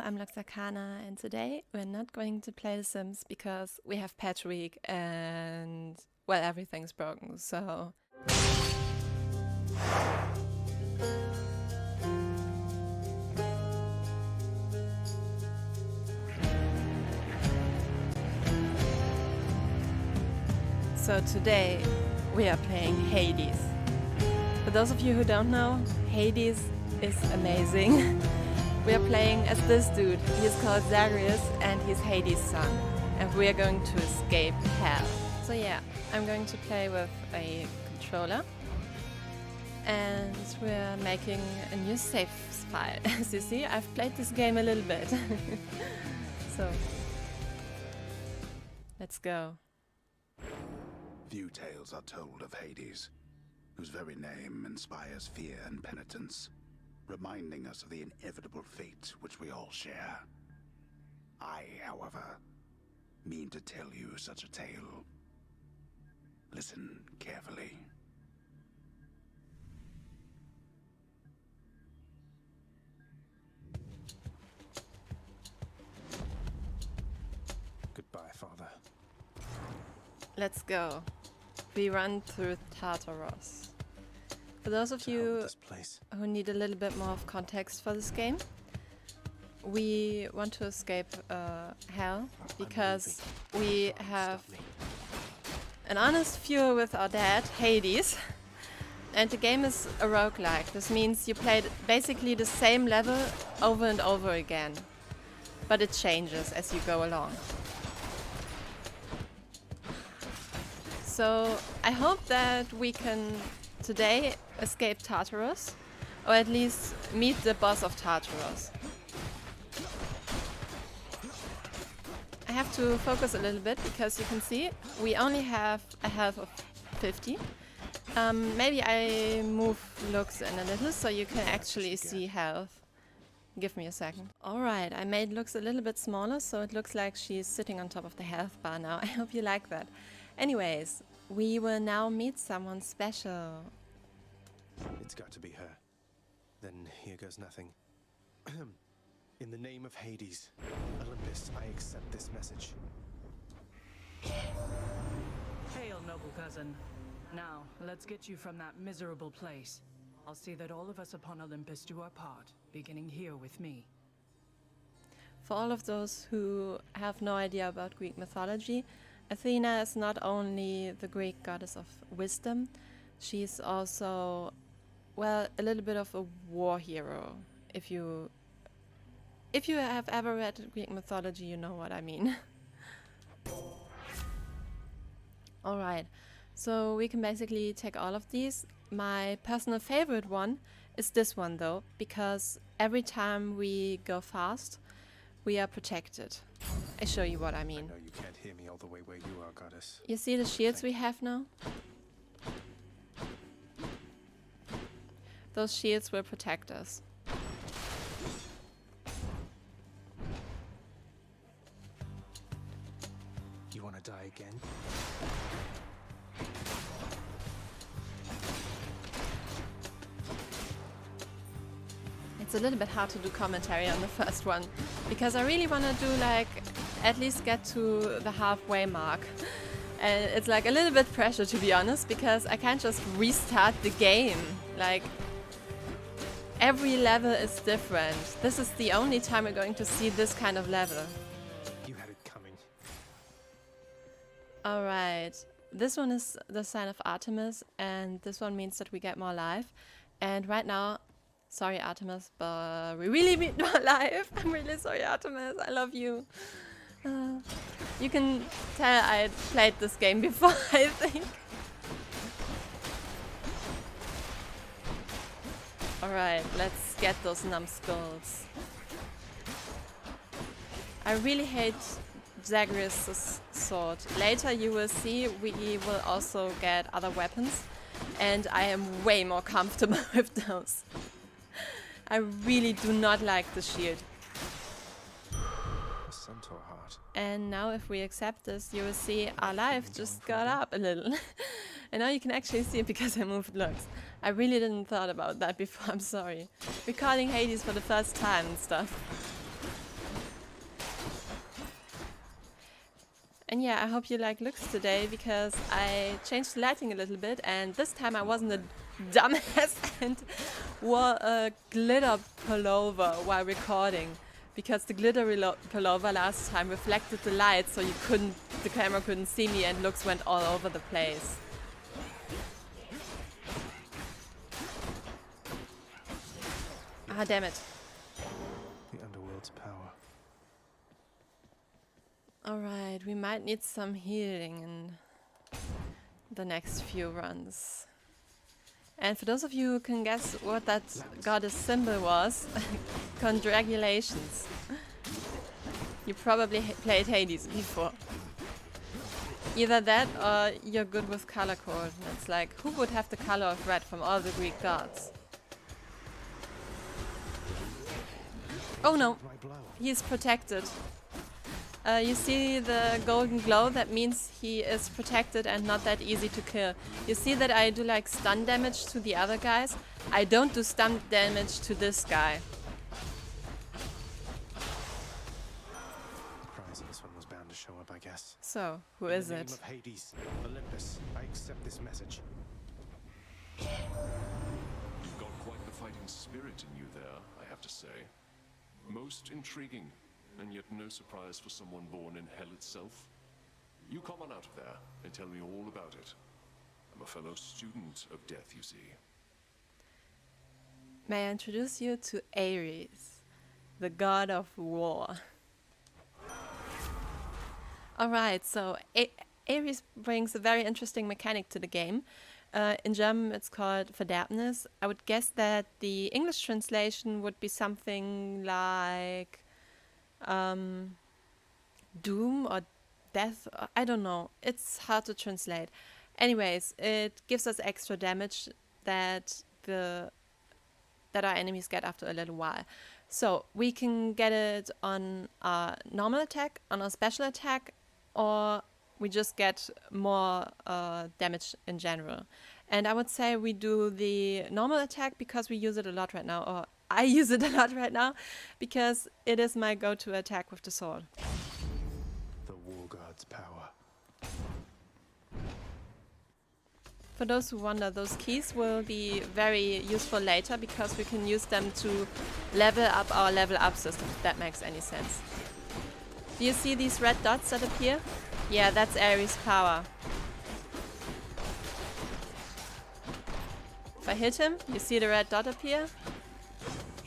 I'm Loxarkana, and today we're not going to play The Sims because we have patch week and, well, everything's broken, so... So today we are playing Hades. For those of you who don't know, Hades is amazing. We are playing as this dude. He is called Zagreus and he's Hades' son. And we are going to escape hell. So yeah, I'm going to play with a controller. And we're making a new save file. As you see, I've played this game a little bit. So, let's go. Few tales are told of Hades, whose very name inspires fear and penitence, reminding us of the inevitable fate which we all share. I, however, mean to tell you such a tale. Listen carefully. Goodbye, Father. Let's go. We run through Tartaros. For those of you who need a little bit more of context for this game, we want to escape hell because we have an honest feud with our dad, Hades, and the game is a roguelike. This means you play basically the same level over and over again, but it changes as you go along. So I hope that we can today escape Tartaros, or at least meet the boss of Tartaros. I have to focus a little bit because you can see we only have a health of 50. Maybe I move looks in a little so you can actually see health. Give me a second. Alright, I made looks a little bit smaller so it looks like she's sitting on top of the health bar now. I hope you like that. Anyways, we will now meet someone special. It's got to be her. Then here goes nothing. In the name of Hades, Olympus, I accept this message. Hail, noble cousin. Now, let's get you from that miserable place. I'll see that all of us upon Olympus do our part, beginning here with me. For all of those who have no idea about Greek mythology, Athena is not only the Greek goddess of wisdom, she's also, well, a little bit of a war hero. If you have ever read Greek mythology, you know what I mean. Alright, so we can basically take all of these. My personal favorite one is this one though, because every time we go fast, we are protected. I show you what I mean. I know you can't hear me all the way where you are, goddess. You see the shields we have now? Those shields will protect us. You want to die again? It's a little bit hard to do commentary on the first one, because I really want to do like, at least get to the halfway mark. And it's like a little bit pressure, to be honest, because I can't just restart the game. Like, every level is different. This is the only time we're going to see this kind of level. You had it coming. Alright, this one is the sign of Artemis, and this one means that we get more life. And right now, sorry Artemis, but we really need more life. I'm really sorry Artemis, I love you. You can tell I played this game before, I think. Alright, let's get those numbskulls. I really hate Zagreus' sword. Later you will see we will also get other weapons, and I am way more comfortable with those. I really do not like the shield. A centaur heart. And now if we accept this, you will see our life just got up a little. And now you can actually see it because I moved looks. I really didn't thought about that before, I'm sorry. Recording Hades for the first time and stuff. And yeah, I hope you like looks today, because I changed the lighting a little bit, and this time I wasn't a dumbass and wore a glitter pullover while recording, because the glitter pullover last time reflected the light, so the camera couldn't see me, and looks went all over the place. Ah, damn it. The underworld's power. Alright, we might need some healing in the next few runs. And for those of you who can guess what that goddess symbol was, congratulations. You probably played Hades before. Either that or you're good with color coordinates. Like, who would have the color of red from all the Greek gods? Oh no, he's protected. You see the golden glow, that means he is protected and not that easy to kill. You see that I do like stun damage to the other guys? I don't do stun damage to this guy. Prize in this one was bound to show up, I guess. So, who is In the it? name of Hades, Olympus, I accept this message. You've got quite the fighting spirit in you there, I have to say. Most intriguing, and yet no surprise for someone born in hell itself. You come on out of there and tell me all about it. I'm a fellow student of death, you see. May I introduce you to Ares, the god of war. Alright, so Ares brings a very interesting mechanic to the game. In German it's called Verderbnis. I would guess that the English translation would be something like doom or death. I don't know. It's hard to translate. Anyways, it gives us extra damage that our enemies get after a little while. So we can get it on our normal attack, on our special attack, or we just get more damage in general. And I would say we do the normal attack because we use it a lot right now, or I use it a lot right now, because it is my go-to attack with the sword. The war god's power. For those who wonder, those keys will be very useful later, because we can use them to level up our level up system, if that makes any sense. Do you see these red dots that appear? Yeah, that's Ares' power. If I hit him, you see the red dot appear,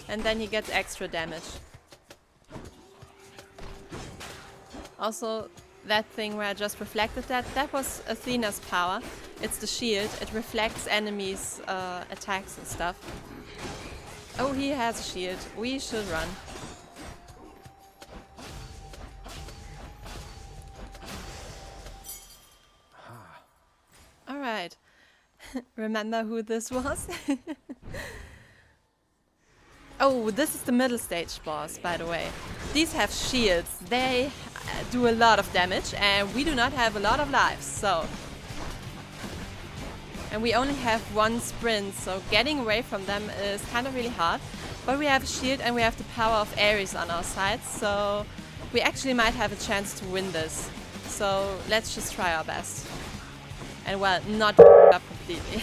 and then he gets extra damage. Also, that thing where I just reflected that was Athena's power. It's the shield. It reflects enemies' attacks and stuff. Oh, he has a shield. We should run. Alright. Remember who this was? Oh, this is the middle stage boss, by the way. These have shields. They do a lot of damage, and we do not have a lot of lives, so... And we only have one sprint, so getting away from them is kind of really hard. But we have a shield and we have the power of Ares on our side, so we actually might have a chance to win this. So let's just try our best. And well, not up completely.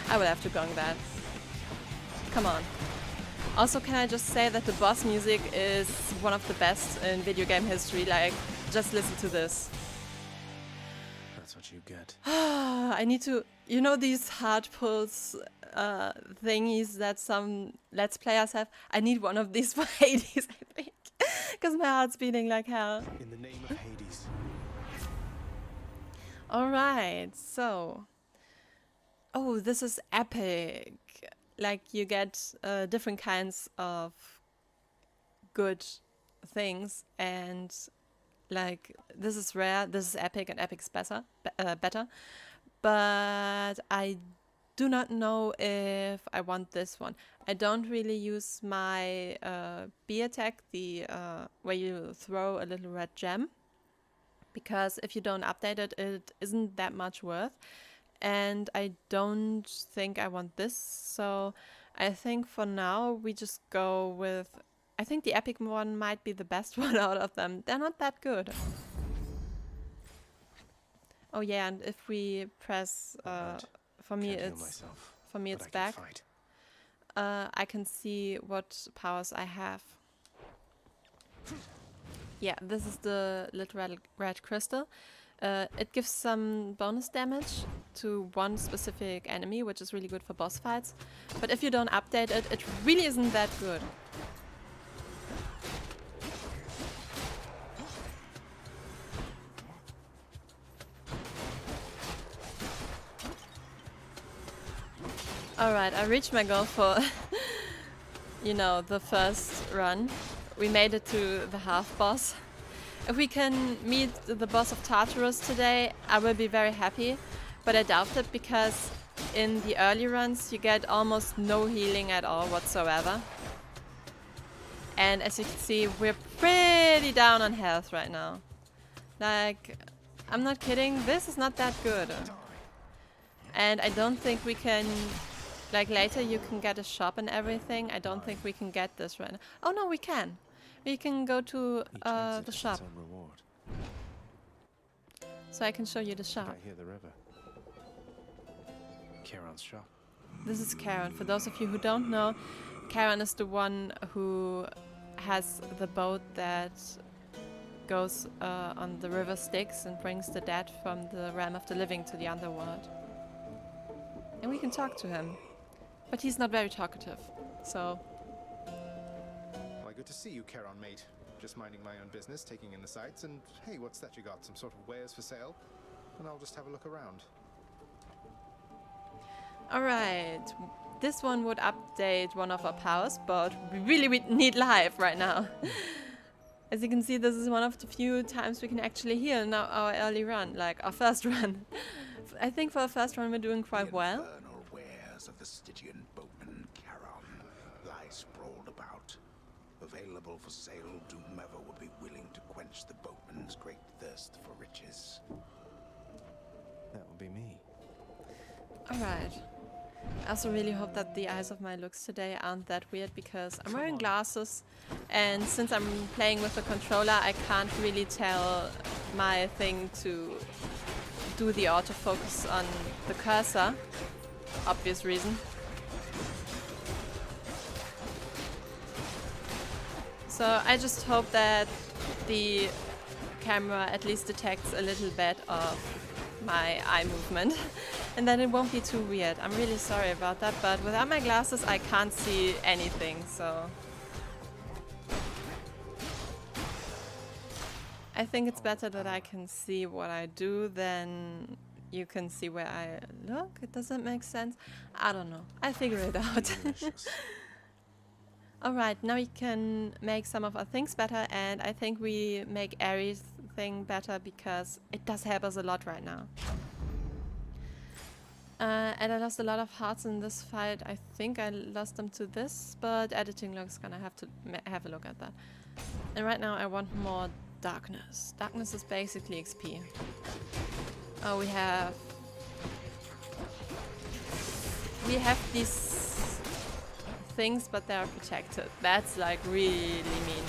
I will have to gong that. Come on. Also, can I just say that the boss music is one of the best in video game history? Like, just listen to this. That's what you get. I need to... You know these hard pulse thingies that some Let's Players have? I need one of these for Hades, I think. Because my heart's beating like hell. In the name of Hades. Alright, so... Oh, this is epic. Like, you get different kinds of good things, and like, this is rare, this is epic, and epic's better. But I do not know if I want this one. I don't really use my B attack, the where you throw a little red gem, because if you don't update it, it isn't that much worth. And I don't think I want this, so I think for now we just go with... I think the epic one might be the best one out of them. They're not that good. Oh yeah, and if we press, for me Can't heal it's myself, for me but it's I can back. fight. I can see what powers I have. Yeah, this is the little red crystal. It gives some bonus damage to one specific enemy, which is really good for boss fights. But if you don't update it, it really isn't that good. Alright, I reached my goal for, you know, the first run. We made it to the half boss. If we can meet the boss of Tartarus today, I will be very happy. But I doubt it because in the early runs you get almost no healing at all whatsoever. And as you can see, we're pretty down on health right now. Like, I'm not kidding, this is not that good. And I don't think we can... Like later you can get a shop and everything. I don't think we can get this right now. Oh no, we can. We can go to the shop. Reward. So I can show you the shop. I hear the river. Charon's shop. This is Charon. For those of you who don't know, Charon is the one who has the boat that goes on the river Styx and brings the dead from the realm of the living to the underworld. And we can talk to him. But he's not very talkative, so... Why, good to see you, Charon, mate. Just minding my own business, taking in the sights, and hey, what's that you got? Some sort of wares for sale? And I'll just have a look around. Alright, this one would update one of our powers, but we really need life right now. As you can see, this is one of the few times we can actually heal now our early run, like our first run. I think for our first run we're doing quite well. Infernal wares of the Stygian boatman Charon lie sprawled about. Available for sale to whomever would be willing to quench the boatman's great thirst for riches. That will be me. Alright. I also really hope that the eyes of my looks today aren't that weird because I'm wearing glasses and since I'm playing with the controller I can't really tell my thing to do the autofocus on the cursor. Obvious reason. So I just hope that the camera at least detects a little bit of my eye movement and then it won't be too weird. I'm really sorry about that, but without my glasses I can't see anything, so... I think it's better that I can see what I do than you can see where I look. It doesn't make sense. I don't know. I'll figure it out. Alright, now we can make some of our things better and I think we make Ares' thing better because it does help us a lot right now. And I lost a lot of hearts in this fight. I think I lost them to this, but editing log's gonna have to have a look at that. And right now I want more darkness. Darkness is basically XP. Oh, we have these things, but they are protected. That's like really mean.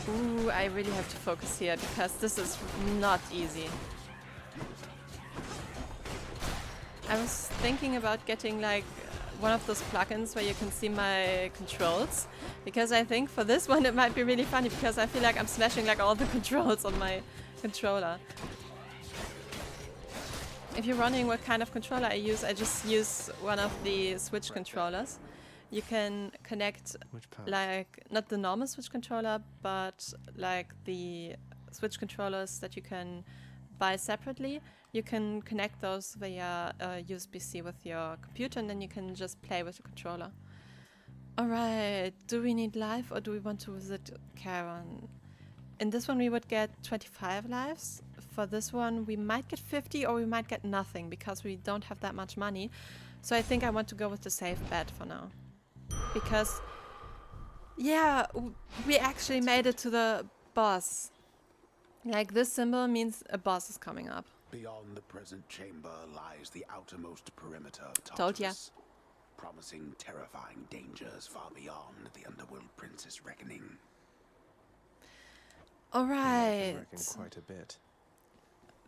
Ooh, I really have to focus here because this is not easy. I was thinking about getting like one of those plugins where you can see my controls, because I think for this one it might be really funny because I feel like I'm smashing like all the controls on my controller. If you're wondering what kind of controller I just use one of the Switch controllers. You can connect like not the normal Switch controller, but like the Switch controllers that you can buy separately. You can connect those via USB-C with your computer and then you can just play with the controller. Alright, do we need life or do we want to visit Charon? In this one we would get 25 lives. For this one we might get 50 or we might get nothing because we don't have that much money. So I think I want to go with the safe bet for now. Because, yeah, we actually made it to the boss. Like, this symbol means a boss is coming up. Beyond the present chamber lies the outermost perimeter of Told ya. Tartarus, promising terrifying dangers far beyond the Underworld Prince's reckoning. Alright. I reckon quite a bit.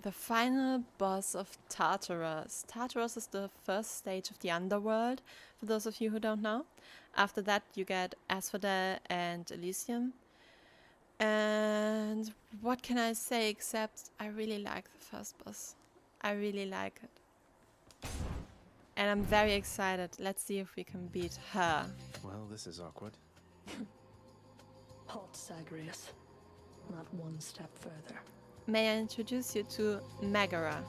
The final boss of Tartarus. Tartarus is the first stage of the Underworld, for those of you who don't know. After that you get Asphodel and Elysium. And what can I say except I really like the first boss. I really like it. And I'm very excited. Let's see if we can beat her. Well, this is awkward. Halt, Zagreus. Not one step further. May I introduce you to Megara?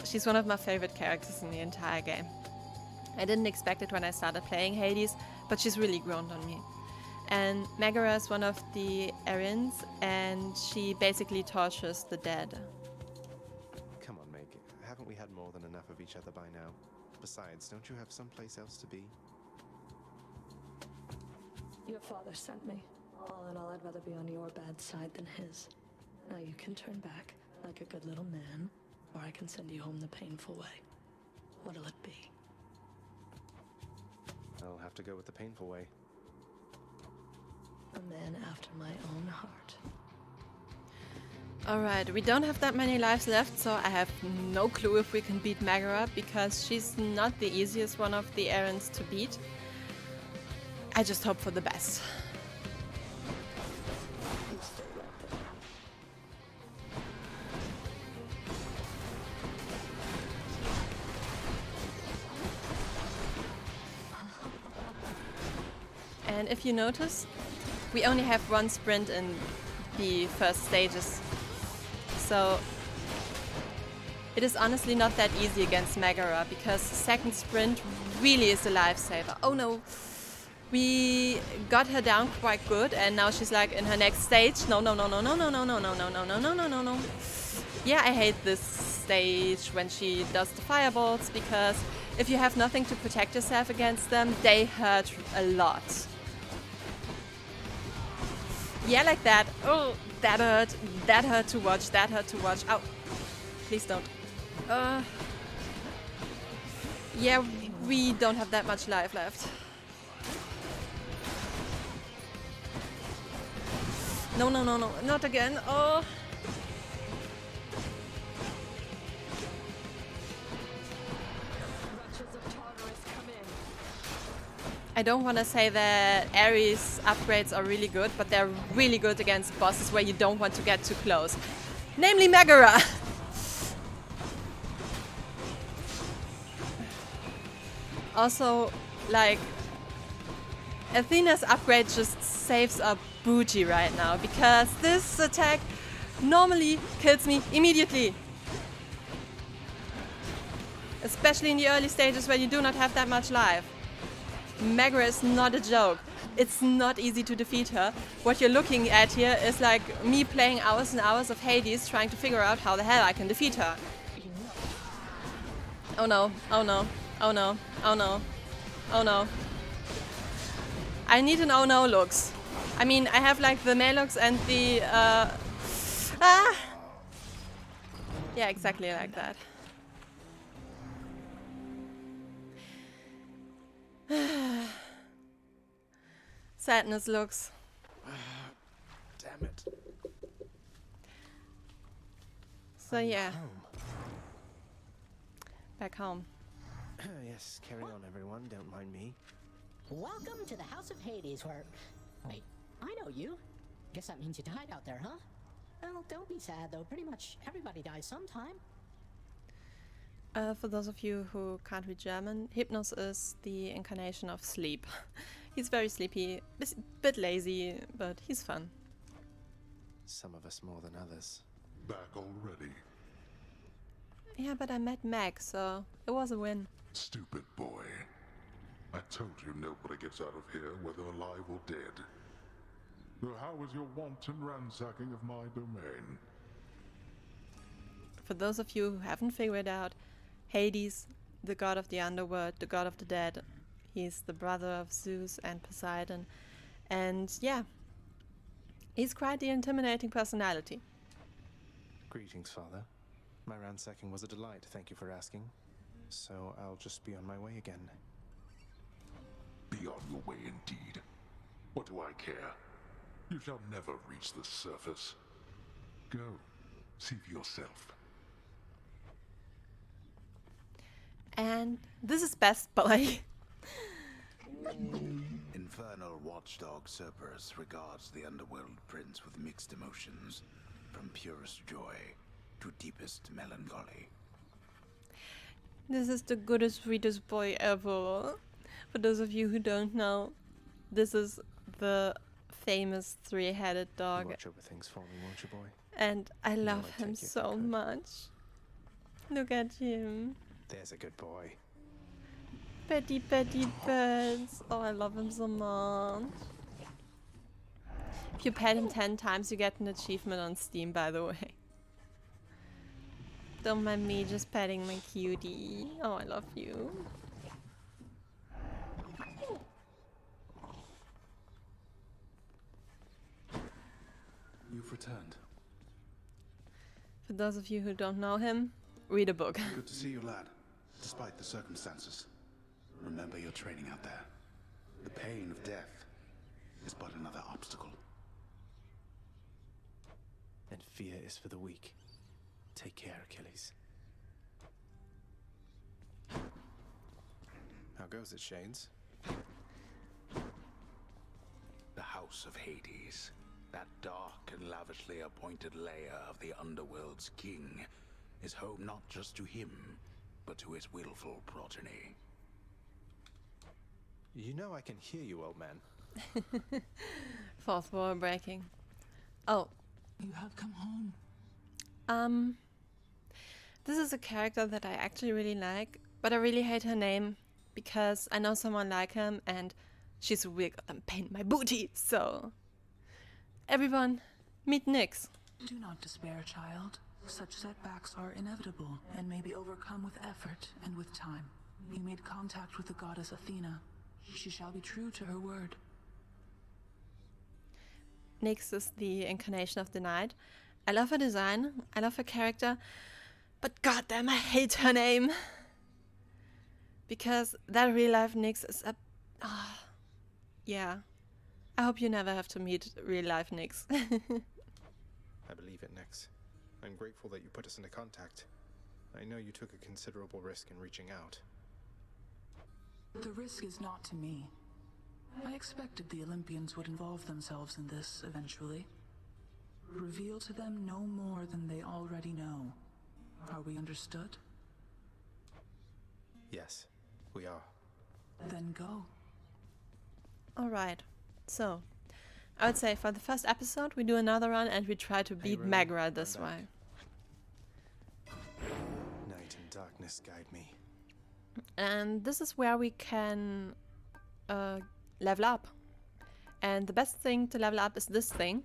She's one of my favorite characters in the entire game. I didn't expect it when I started playing Hades, but she's really grown on me. And Megara is one of the Aryans, and she basically tortures the dead. Come on, Meg. Haven't we had more than enough of each other by now? Besides, don't you have someplace else to be? Your father sent me. All in all, I'd rather be on your bad side than his. Now you can turn back, like a good little man, or I can send you home the painful way. What'll it be? I'll have to go with the painful way. A man after my own heart. Alright, we don't have that many lives left, so I have no clue if we can beat Megara, because she's not the easiest one of the Aryans to beat. I just hope for the best. You stay right there. And if you notice, we only have one sprint in the first stages. So it is honestly not that easy against Megara, because second sprint really is a lifesaver. Oh no, we got her down quite good, and now she's like in her next stage. No, no, no, no, no, no, no, no, no, no, no, no, no, no, no, no. Yeah, I hate this stage when she does the fireballs, because if you have nothing to protect yourself against them, they hurt a lot. Yeah, like that. Oh, that hurt. That hurt to watch. That hurt to watch. Ow. Please don't. Yeah, we don't have that much life left. No, no, no, no. Not again. Oh. Wretches of Tartarus, come in. I don't want to say that Ares upgrades are really good, but they're really good against bosses where you don't want to get too close. Namely Megara! Also, like, Athena's upgrade just saves up booty right now, because this attack normally kills me immediately. Especially in the early stages where you do not have that much life. Megara is not a joke. It's not easy to defeat her. What you're looking at here is like me playing hours and hours of Hades trying to figure out how the hell I can defeat her. Oh no, oh no, oh no, oh no, oh no. I need an oh no looks. I mean, I have like the Malux and the yeah, exactly like that. Sadness looks. Damn it. So yeah, Home. back home. Yes, carry on, everyone. Don't mind me. Welcome to the House of Hades, where... Wait, I know you. Guess that means you died out there, huh? Well, don't be sad, though. Pretty much everybody dies sometime. For those of you who can't read German, Hypnos is the incarnation of sleep. He's very sleepy, bit lazy, but he's fun. Some of us more than others. Back already? Yeah, but I met Meg, so it was a win. Stupid boy. I told you nobody gets out of here, whether alive or dead. So how was your wanton ransacking of my domain? For those of you who haven't figured out, Hades, the god of the underworld, the god of the dead, he's the brother of Zeus and Poseidon. And yeah, he's quite the intimidating personality. Greetings, Father. My ransacking was a delight, thank you for asking. So I'll just be on my way again. Be on your way indeed. What do I care? You shall never reach the surface. Go, see for yourself. And this is Best Boy. Infernal watchdog Cerberus regards the underworld prince with mixed emotions, from purest joy to deepest melancholy. This is the goodest, sweetest boy ever. For those of you who don't know, this is the famous three-headed dog. Watch over things for me, won't you, boy? And I love I'd him take you if so I could. much. Look at him. There's a good boy. Petty, petty pets. Oh, I love him so much. If you pet him 10 times, you get an achievement on Steam, by the way. Don't mind me just petting my cutie. Oh, I love you. You've returned. For those of you who don't know him, read a book. Good to see you, lad. Despite the circumstances. Remember your training out there. The pain of death is but another obstacle. And fear is for the weak. Take care, Achilles. How goes it, Shanes? The House of Hades, that dark and lavishly appointed lair of the underworld's king, is home not just to him, but to his willful progeny. You know I can hear you, old man. Fourth wall breaking. Oh. You have come home. This is a character that I actually really like, but I really hate her name because I know someone like him and she's really gonna pain my booty, so... Everyone, meet Nyx. Do not despair, child. Such setbacks are inevitable and may be overcome with effort and with time. You made contact with the goddess Athena. She shall be true to her word. Nyx is the incarnation of the night. I love her design, I love her character, but goddamn, I hate her name. Because that real life Nyx is a... yeah. I hope you never have to meet real life Nyx. I believe it, Nyx. I'm grateful that you put us into contact. I know you took a considerable risk in reaching out. The risk is not to me. I expected the Olympians would involve themselves in this eventually. Reveal to them no more than they already know. Are we understood? Yes, we are. Then go. Alright, so I would say for the first episode we do another run and we try to beat Rowan, Magra this I'm way. back. Night and darkness guide me. And this is where we can level up. And the best thing to level up is this thing,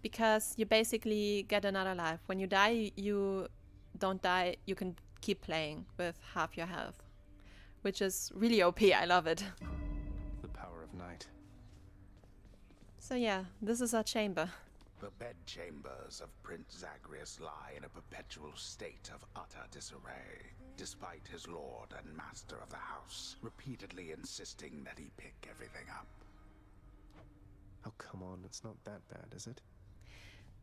because you basically get another life. When you die, you don't die, you can keep playing with half your health, which is really OP. I love it. The power of night. So yeah, this is our chamber. The bedchambers of Prince Zagreus lie in a perpetual state of utter disarray, despite his lord and master of the house repeatedly insisting that he pick everything up. Oh, come on, it's not that bad, is it?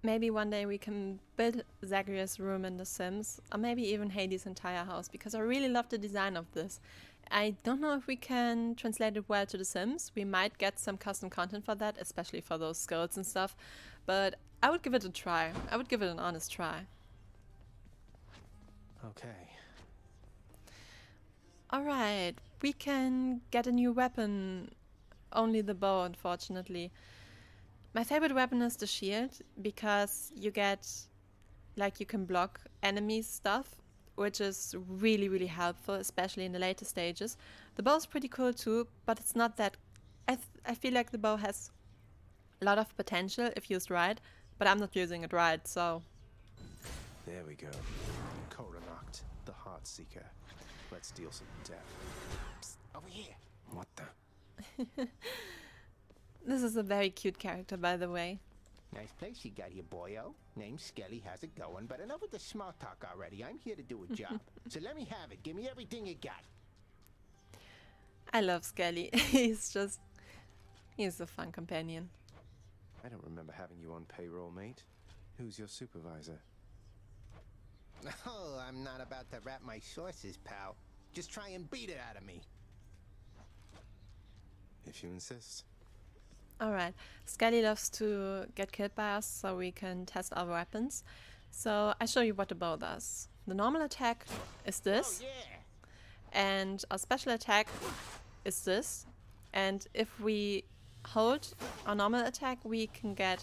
Maybe one day we can build Zagreus' room in The Sims, or maybe even Hades' entire house, because I really love the design of this. I don't know if we can translate it well to The Sims. We might get some custom content for that, especially for those skills and stuff, but I would give it a try. I would give it an honest try. Okay. Alright, we can get a new weapon. Only the bow, unfortunately. My favorite weapon is the shield, because you get, like, you can block enemy stuff, which is really, really helpful, especially in the later stages. The bow is pretty cool too, but it's not that... I feel like the bow has a lot of potential if used right, but I'm not using it right, so... There we go. Koranacht, the Heart Seeker. Let's deal some death. Psst, over here. What the? This is a very cute character, by the way. Nice place you got here, boyo. Name's Skelly, how's it going? But enough with the small talk already. I'm here to do a job. So let me have it. Give me everything you got. I love Skelly. He's a fun companion. I don't remember having you on payroll, mate. Who's your supervisor? Oh, I'm not about to wrap my sources, pal. Just try and beat it out of me. If you insist. Alright, Skelly loves to get killed by us so we can test our weapons. So I show you what the bow does. The normal attack is this. Oh, yeah. And our special attack is this. And if we hold our normal attack, we can get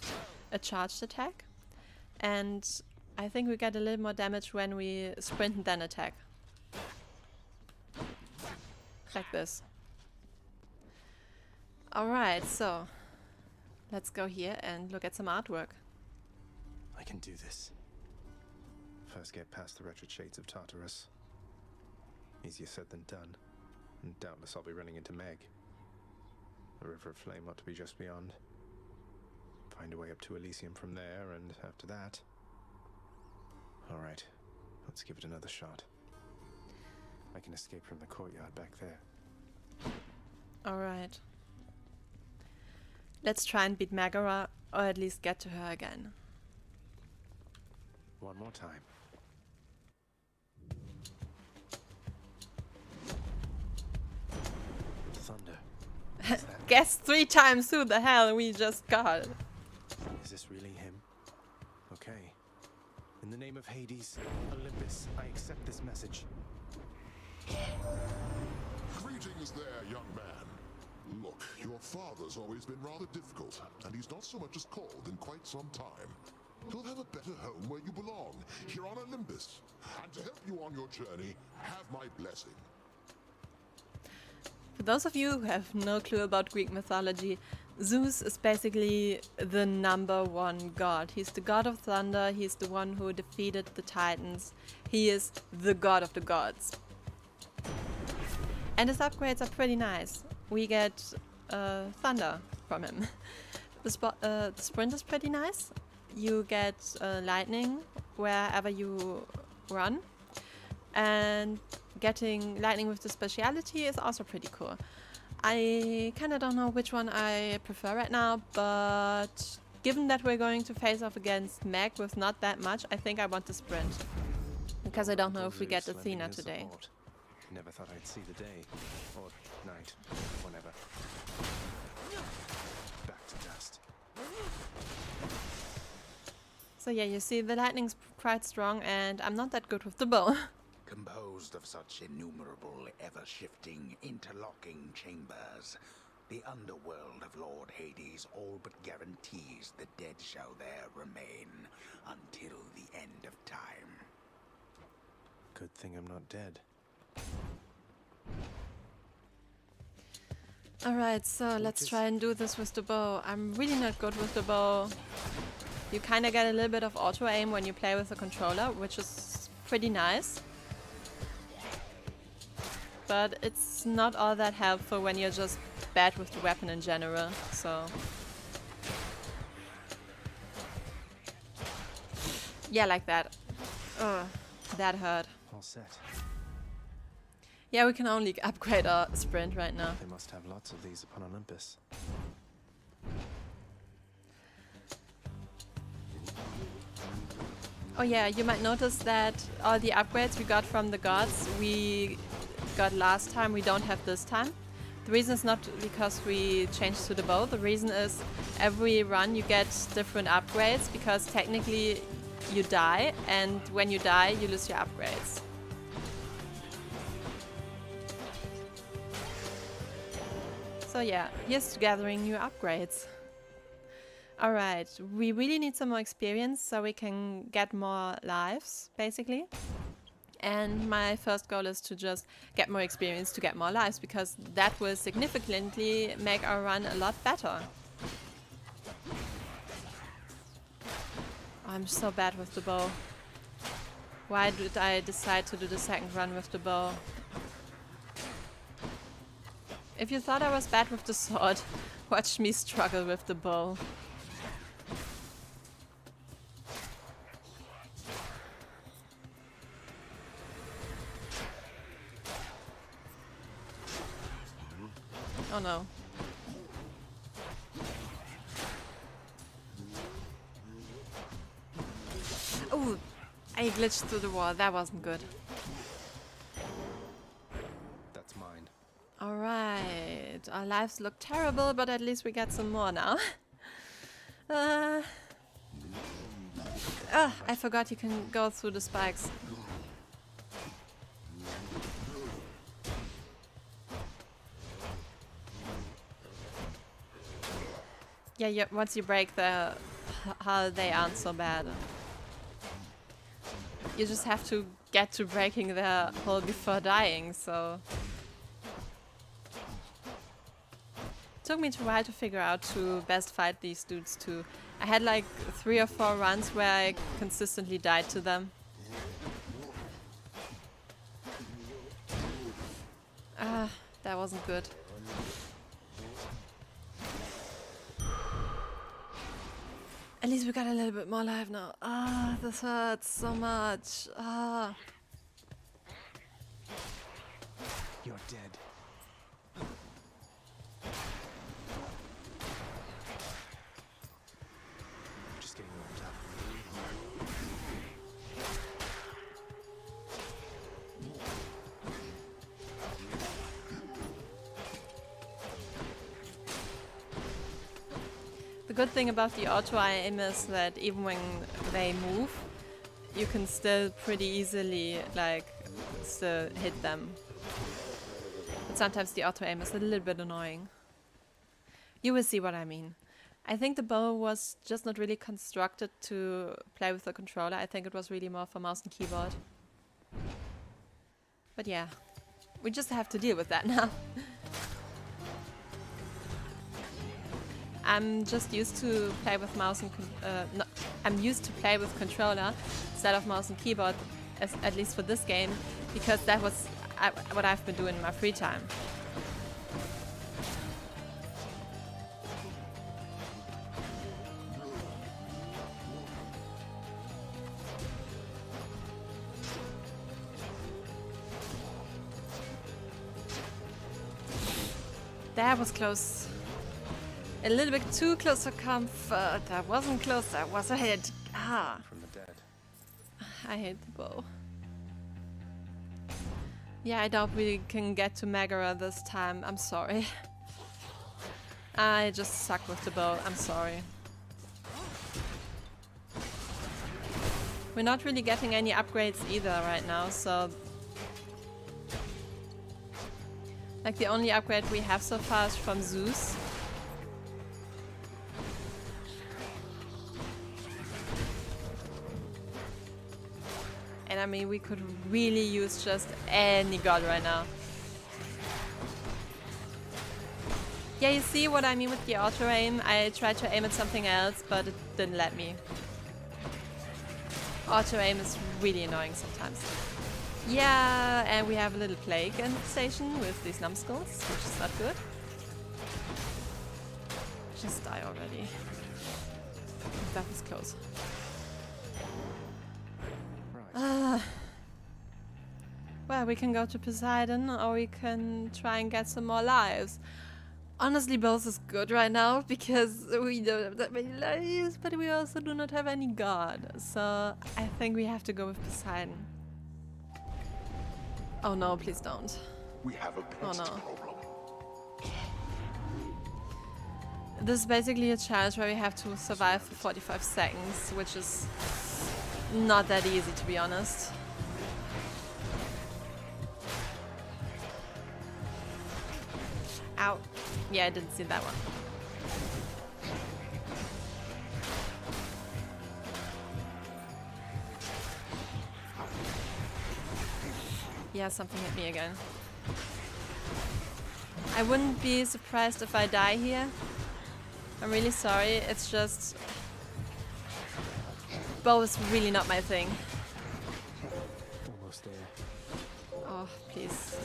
a charged attack. And I think we get a little more damage when we sprint and then attack. Like this. Alright, so let's go here and look at some artwork. I can do this. First get past the wretched shades of Tartarus. Easier said than done. And doubtless I'll be running into Meg. The River of Flame ought to be just beyond. Find a way up to Elysium from there, and after that... Alright, let's give it another shot. I can escape from the courtyard back there. Alright. Let's try and beat Megara, or at least get to her again. One more time. Thunder. Guess 3 times who the hell we just got. Is this really him? Okay. In the name of Hades, Olympus, I accept this message. Greetings there, young man. Look, your father's always been rather difficult, and he's not so much as called in quite some time. You'll have a better home where you belong, here on Olympus. And to help you on your journey, have my blessing. For those of you who have no clue about Greek mythology, Zeus is basically the #1 god. He's the god of thunder, he's the one who defeated the Titans. He is the god of the gods. And his upgrades are pretty nice. We get thunder from him. The sprint is pretty nice. You get lightning wherever you run. And getting lightning with the speciality is also pretty cool. I kind of don't know which one I prefer right now, but given that we're going to face off against Meg with not that much, I think I want the sprint. Because I don't know if we get Athena today. Never thought I'd see the day. Or night. Whenever. Back to dust. So yeah, you see, the lightning's quite strong and I'm not that good with the bow. Composed of such innumerable, ever-shifting, interlocking chambers, the underworld of Lord Hades all but guarantees the dead shall there remain until the end of time. Good thing I'm not dead. Alright, so let's try and do this with the bow. I'm really not good with the bow. You kind of get a little bit of auto aim when you play with the controller, which is pretty nice. But it's not all that helpful when you're just bad with the weapon in general, so... Yeah, like that. Ugh, that hurt. All set. Yeah, we can only upgrade our sprint right now. They must have lots of these upon Olympus. Oh yeah, you might notice that all the upgrades we got from the gods, we got last time, we don't have this time. The reason is not because we changed to the bow, the reason is every run you get different upgrades, because technically you die, and when you die you lose your upgrades. So yeah, here's gathering new upgrades. Alright, we really need some more experience so we can get more lives, basically. And my first goal is to just get more experience to get more lives, because that will significantly make our run a lot better. I'm so bad with the bow. Why did I decide to do the second run with the bow? If you thought I was bad with the sword, watch me struggle with the bow. Oh no. Oh, I glitched through the wall. That wasn't good. That's mine. Alright. Our lives look terrible, but at least we get some more now. I forgot you can go through the spikes. Yeah, once you break the hull, they aren't so bad. You just have to get to breaking the hull before dying, so... Took me a while to figure out to best fight these dudes too. I had like 3 or 4 runs where I consistently died to them. That wasn't good. At least we got a little bit more life now. This hurts so much. You're dead. Just getting warmed up. The good thing about the auto aim is that even when they move, you can still pretty easily like still hit them. But sometimes the auto aim is a little bit annoying. You will see what I mean. I think the bow was just not really constructed to play with the controller. I think it was really more for mouse and keyboard. But yeah, we just have to deal with that now. I'm just used to play with mouse and I'm used to play with controller instead of mouse and keyboard, at least for this game, because that was what I've been doing in my free time. That was close. A little bit too close for comfort. That wasn't close, that was a hit. From the dead. I hate the bow. Yeah, I doubt we can get to Megara this time. I'm sorry. I just suck with the bow. I'm sorry. We're not really getting any upgrades either right now, so... Like the only upgrade we have so far is from Zeus. And I mean, we could really use just any god right now. Yeah, you see what I mean with the auto aim? I tried to aim at something else, but it didn't let me. Auto aim is really annoying sometimes. Yeah, and we have a little plague in the station with these numbskulls, which is not good. Just die already. That was close. Well, we can go to Poseidon, or we can try and get some more lives. Honestly, both is good right now, because we don't have that many lives, but we also do not have any god. So, I think we have to go with Poseidon. Oh no, please don't. We have a pest problem. This is basically a challenge where we have to survive for 45 seconds, which is not that easy, to be honest. Ow. Yeah, I didn't see that one. Yeah, something hit me again. I wouldn't be surprised if I die here. I'm really sorry, it's just... bow is really not my thing. Almost there. Oh, please.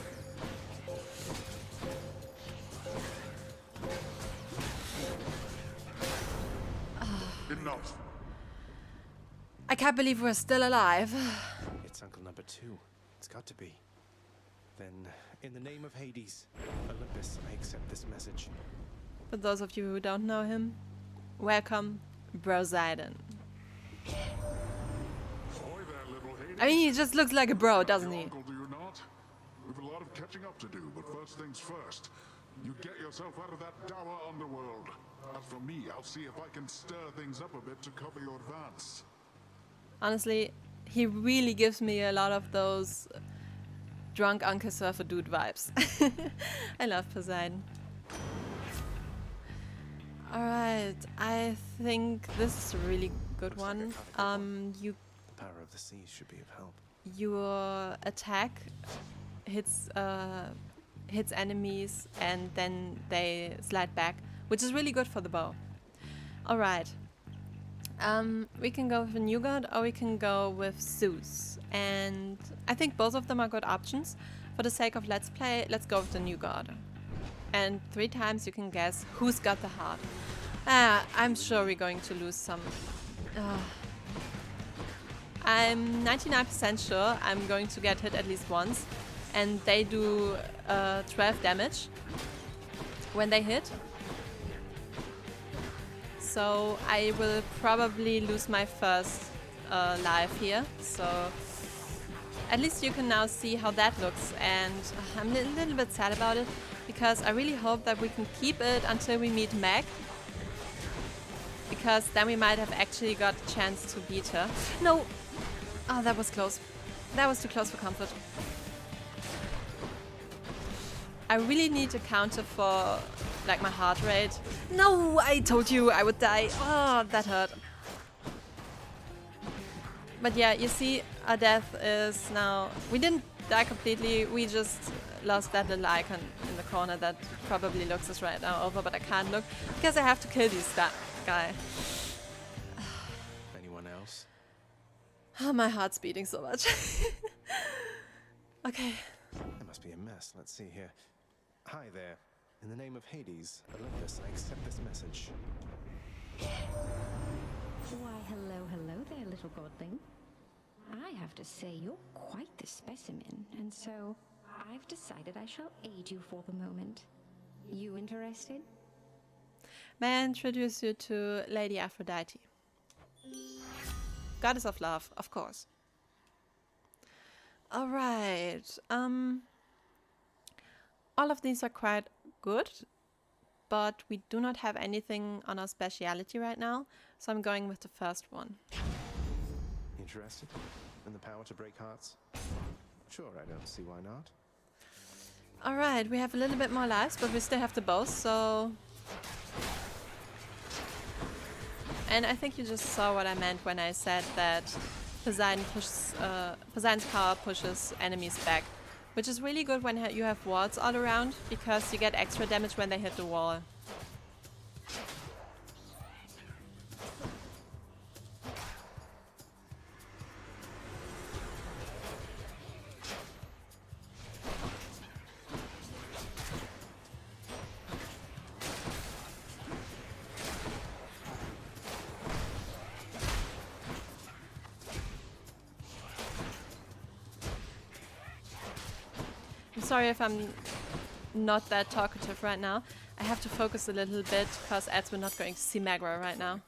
Enough. I can't believe we're still alive. It's Uncle Number 2. It's got to be. Then, in the name of Hades, Olympus, I accept this message. For those of you who don't know him, welcome, Poseidon. Ahoy there, little Hades. I mean, he just looks like a bro, doesn't he? Uncle, do you not? We've a lot of catching up to do, but first things first. You get yourself out of that dour underworld. As for me, I'll see if I can stir things up a bit to cover your advance. Honestly, he really gives me a lot of those drunk Uncle Surfer dude vibes. I love Poseidon. Alright, I think this is a really good one. You The power of the seas should be of help. Your attack hits enemies and then they slide back, which is really good for the bow. Alright. We can go with a new god or we can go with Zeus. And I think both of them are good options. For the sake of let's play, let's go with the new god. And 3 times you can guess who's got the heart. I'm sure we're going to lose some. I'm 99% sure I'm going to get hit at least once. And they do 12 damage when they hit. So I will probably lose my first life here. So at least you can now see how that looks. And I'm a little bit sad about it, because I really hope that we can keep it until we meet Meg. Because then we might have actually got a chance to beat her. No! Oh, that was close. That was too close for comfort. I really need a counter for like my heart rate. No, I told you I would die. Oh, that hurt. But yeah, you see, our death is now... We didn't die completely, we just lost that little icon in the corner that probably looks us right now over, but I can't look because I have to kill this guy. Anyone else? Oh, my heart's beating so much. Okay. There must be a mess. Let's see here. Hi there. In the name of Hades, Olympus, I accept this message. Why, hello there, little godling. I have to say, you're quite the specimen, and so I've decided I shall aid you for the moment. You interested? May I introduce you to Lady Aphrodite? Goddess of love, of course. Alright, all of these are quite good, but we do not have anything on our speciality right now, so I'm going with the first one. Interested in the power to break hearts? Sure, I don't see why not. Alright, we have a little bit more lives, but we still have the bows, so... And I think you just saw what I meant when I said that Poseidon's power pushes enemies back. Which is really good when you have walls all around, because you get extra damage when they hit the wall. Sorry if I'm not that talkative right now. I have to focus a little bit because as we're not going to see Magra right now.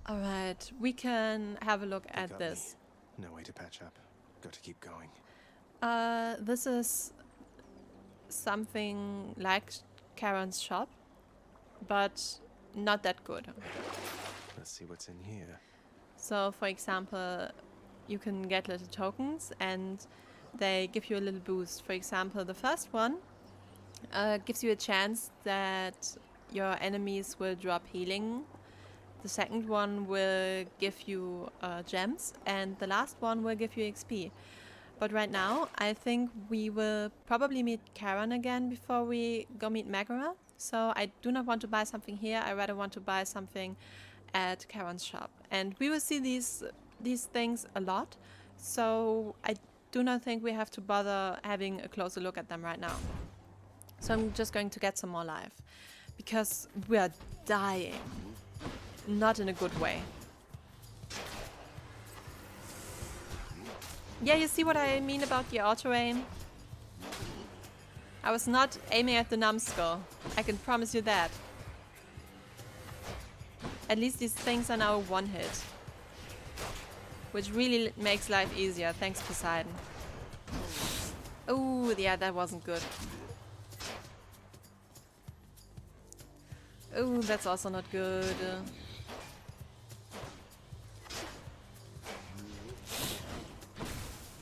Alright, we can have a look at this. No way to patch up. Got to keep going. This is something like Charon's shop, but not that good. Let's see what's in here. So, for example, you can get little tokens and they give you a little boost. For example, the first one gives you a chance that your enemies will drop healing. The second one will give you gems, and the last one will give you XP. But right now, I think we will probably meet Charon again before we go meet Megara. So I do not want to buy something here. I rather want to buy something at Charon's shop. And we will see these things a lot. So I do not think we have to bother having a closer look at them right now. So I'm just going to get some more life. Because we are dying. Not in a good way. Yeah, you see what I mean about the auto-aim? I was not aiming at the numbskull. I can promise you that. At least these things are now one hit. Which really makes life easier. Thanks, Poseidon. Oh, yeah, that wasn't good. Oh, that's also not good.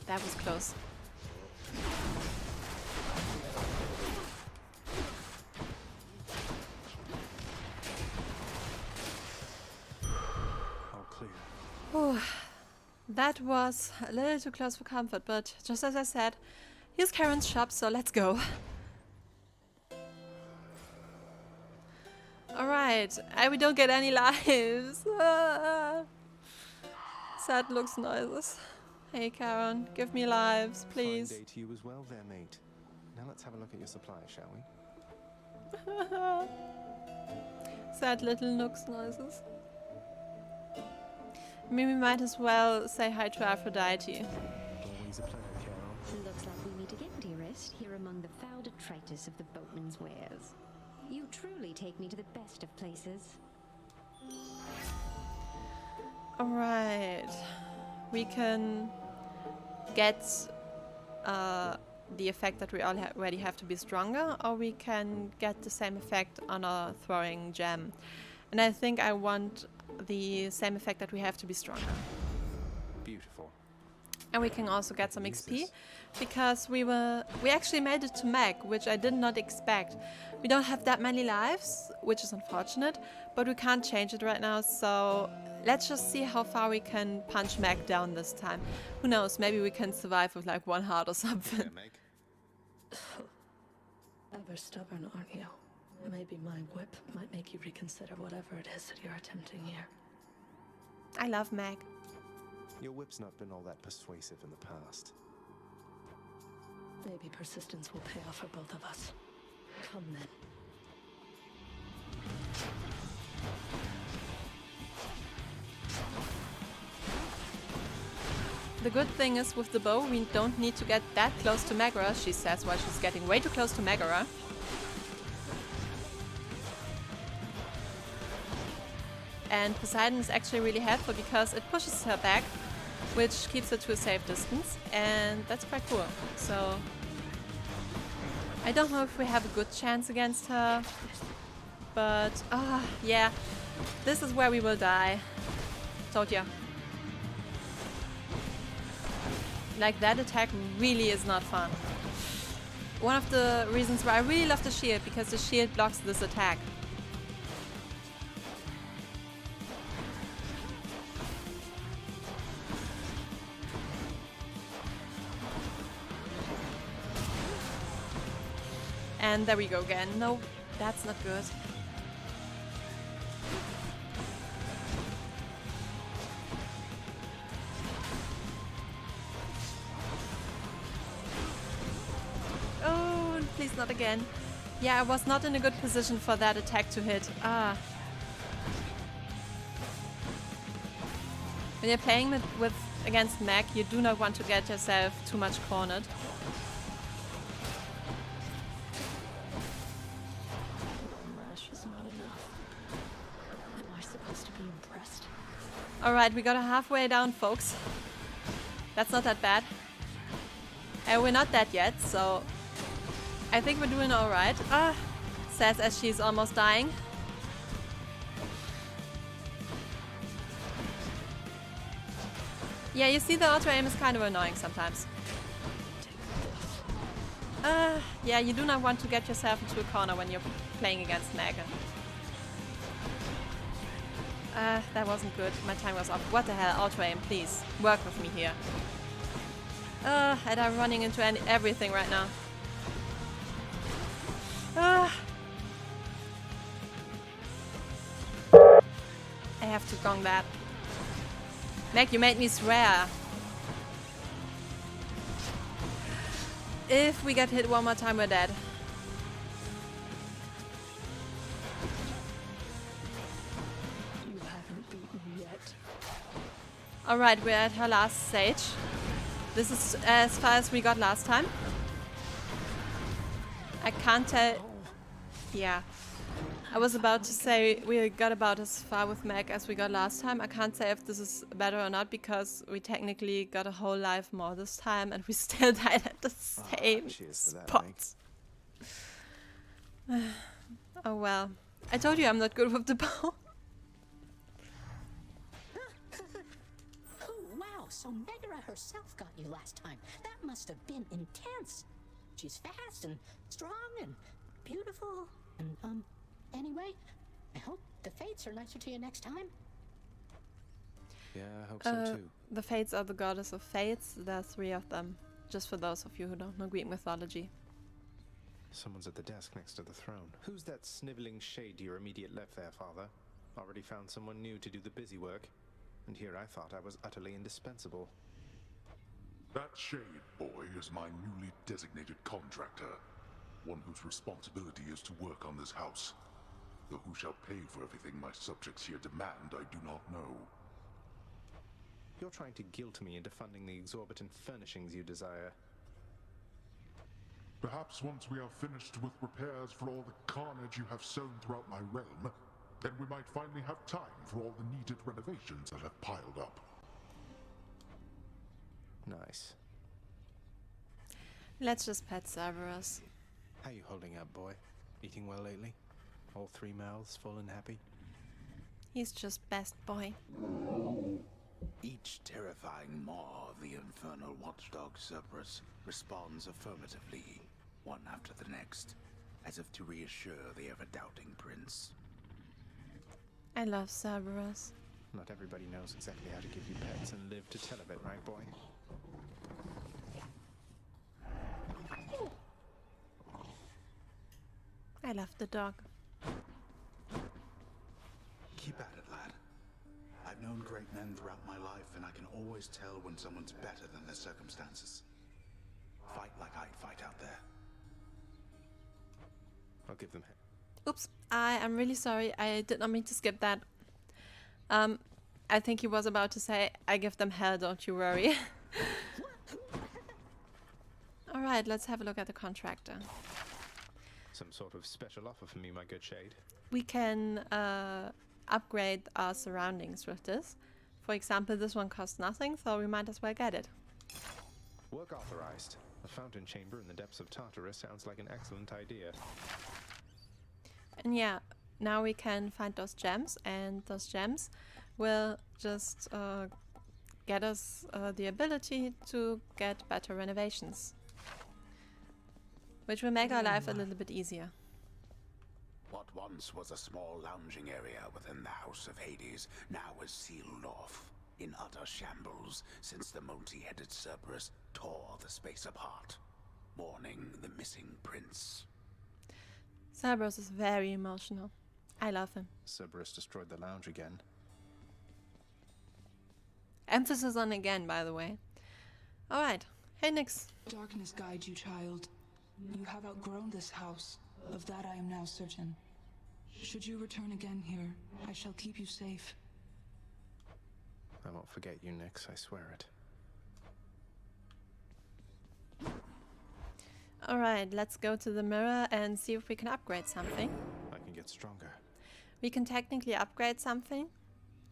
That was close. All clear. Oh, that was a little too close for comfort, but just as I said, here's Karen's shop, so let's go. Alright, we don't get any lives. Sad looks noises. Hey Karen, give me lives, please. Fine day to you as well there, mate. Now let's have a look at your supplies, shall we? Sad little nooks noises. Maybe we might as well say hi to Aphrodite. Always a pleasure, Carol. Looks like we meet again, dearest, here among the foul detritus of the boatman's wares. You truly take me to the best of places. Alright. We can get the effect that we already have to be stronger, or we can get the same effect on our throwing gem. And I think I want the same effect that we have to be stronger. Beautiful. And we can also get some XP, because we actually made it to Meg, which I did not expect. We don't have that many lives, which is unfortunate, but we can't change it right now, so let's just see how far we can punch Meg down this time. Who knows, maybe we can survive with like 1 heart or something. Yeah, Meg. Ever stubborn, aren't you? Maybe my whip might make you reconsider whatever it is that you're attempting here. I love Meg. Your whip's not been all that persuasive in the past. Maybe persistence will pay off for both of us. Come then. The good thing is with the bow, we don't need to get that close to Megara, she says, while she's getting way too close to Megara. And Poseidon is actually really helpful because it pushes her back, which keeps her to a safe distance, and that's quite cool. So I don't know if we have a good chance against her, but yeah, this is where we will die. Told ya. Like, that attack really is not fun. One of the reasons why I really love the shield, because the shield blocks this attack. And there we go again. No, that's not good. Oh, please not again. Yeah, I was not in a good position for that attack to hit. When you're playing with against Meg, you do not want to get yourself too much cornered. Alright, we got a halfway down, folks. That's not that bad. And we're not dead yet, so I think we're doing alright. Says as she's almost dying. Yeah, you see, the auto-aim is kind of annoying sometimes. Yeah, you do not want to get yourself into a corner when you're playing against Megan. That wasn't good. My time was off. What the hell? Auto-aim, please. Work with me here. And I'm running into everything right now. I have to gong that. Meg, you made me swear. If we get hit one more time, we're dead. Alright, we're at her last stage. This is as far as we got last time. I can't tell. Yeah. I was about to say we got about as far with Meg as we got last time. I can't say if this is better or not because we technically got a whole life more this time and we still died at the same spot. Oh well. I told you I'm not good with the bow. Oh wow, so Megara herself got you last time. That must have been intense. She's fast and strong and beautiful and anyway, I hope the fates are nicer to you next time. Yeah, I hope so too. The fates are the goddess of fates. There are 3 of them. Just for those of you who don't know Greek mythology. Someone's at the desk next to the throne. Who's that sniveling shade to your immediate left there, Father? Already found someone new to do the busy work. And here I thought I was utterly indispensable. That shade boy is my newly designated contractor. One whose responsibility is to work on this house. Though who shall pay for everything my subjects here demand, I do not know. You're trying to guilt me into funding the exorbitant furnishings you desire. Perhaps once we are finished with repairs for all the carnage you have sown throughout my realm, then we might finally have time for all the needed renovations that have piled up. Nice. Let's just pet Cerberus. How you holding up, boy? Eating well lately? All 3 mouths full and happy? He's just best boy. Each terrifying maw of the infernal watchdog Cerberus responds affirmatively, one after the next, as if to reassure the ever-doubting prince. I love Cerberus. Not everybody knows exactly how to give you pets and live to tell of it, right, boy? I love the dog. Keep at it, lad. I've known great men throughout my life, and I can always tell when someone's better than their circumstances. Fight like I'd fight out there. I'll give them... Oops, I am really sorry. I did not mean to skip that. I think he was about to say, I give them hell, don't you worry. Alright, let's have a look at the contractor. Some sort of special offer for me, my good shade. We can upgrade our surroundings with this. For example, this one costs nothing, so we might as well get it. Work authorized. A fountain chamber in the depths of Tartarus sounds like an excellent idea. And yeah, now we can find those gems, and those gems will just get us the ability to get better renovations, which will make our life a little bit easier. What once was a small lounging area within the House of Hades now is sealed off, in utter shambles, since the multi-headed Cerberus tore the space apart, mourning the missing prince. Cerberus is very emotional. I love him. Cerberus destroyed the lounge again. Emphasis on again, by the way. Alright. Hey, Nyx. Darkness guide you, child. You have outgrown this house. Of that I am now certain. Should you return again here, I shall keep you safe. I won't forget you, Nyx, I swear it. Alright, let's go to the mirror and see if we can upgrade something. I can get stronger. We can technically upgrade something,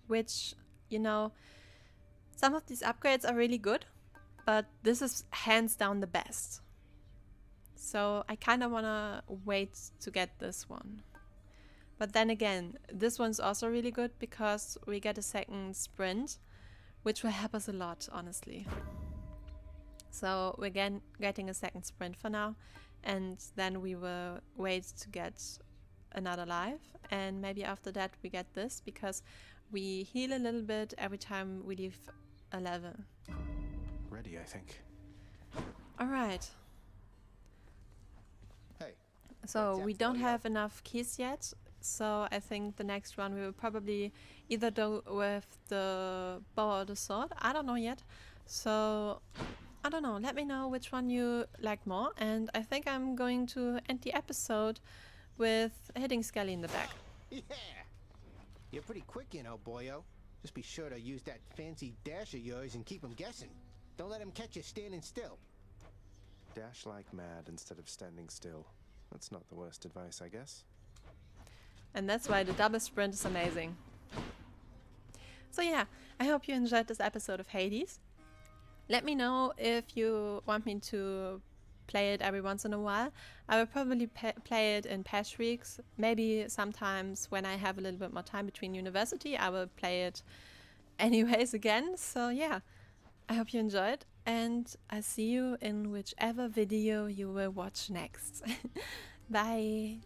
which, you know, some of these upgrades are really good, but this is hands down the best. So I kind of want to wait to get this one. But then again, this one's also really good because we get a second sprint, which will help us a lot, honestly. So we're getting a second sprint for now, and then we will wait to get another life, and maybe after that we get this, because we heal a little bit every time we leave a level. Ready, I think. Alright. Hey. So we don't have enough keys yet, so I think the next one we will probably either do with the bow or the sword. I don't know yet. So I don't know. Let me know which one you like more, and I think I'm going to end the episode with hitting Skelly in the back. Yeah! You're pretty quick, you know, boyo. Just be sure to use that fancy dash of yours and keep them guessing. Don't let them catch you standing still. Dash like mad instead of standing still. That's not the worst advice, I guess. And that's why the double sprint is amazing. So yeah, I hope you enjoyed this episode of Hades. Let me know if you want me to play it every once in a while. I will probably play it in patch weeks. Maybe sometimes when I have a little bit more time between university, I will play it anyways again. So yeah, I hope you enjoyed, and I'll see you in whichever video you will watch next. Bye!